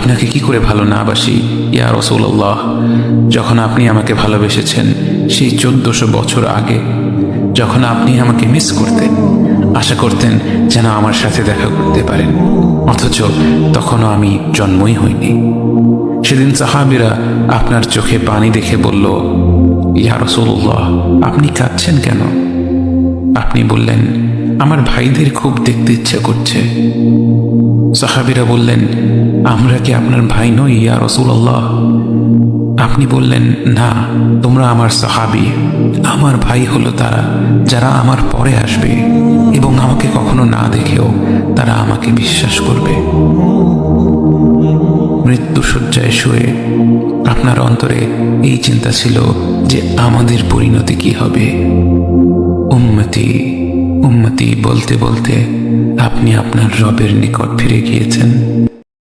আপনাকে কি করে ভালো না বাসি ইয়া রাসূলুল্লাহ। যখন আপনি আমাকে ভালোবেসেছেন সেই 1400 বছর আগে, যখন আপনি আমাকে মিস করতেন, আশা করতেন যেন আমার সাথে দেখা করতে পারেন, অথচ তখনও আমি জন্মই হইনি। সেদিন সাহাবীরা আপনার চোখে পানি দেখে বলল, ইয়া রাসূলুল্লাহ, আপনি কাঁদছেন কেন? আপনি বললেন, আমার ভাইদের খুব দেখতে ইচ্ছে করছে। সাহাবীরা বললেন, আমরা কি আপনার ভাই নই ইয়া রাসূলুল্লাহ? আপনি বললেন, না, তোমরা আমার সাহাবী। আমার ভাই হলো তারা যারা আমার পরে আসবে এবং আমাকে কখনো না দেখেও তারা আমাকে বিশ্বাস করবে। মৃত্যু শয্যায় শুয়ে আপনার অন্তরে এই চিন্তা ছিল যে আমাদের পরিণতি কি হবে। উম্মতি উম্মতি বলতে বলতে আপনি আপনার রবের নিকট ফিরে গিয়েছেন।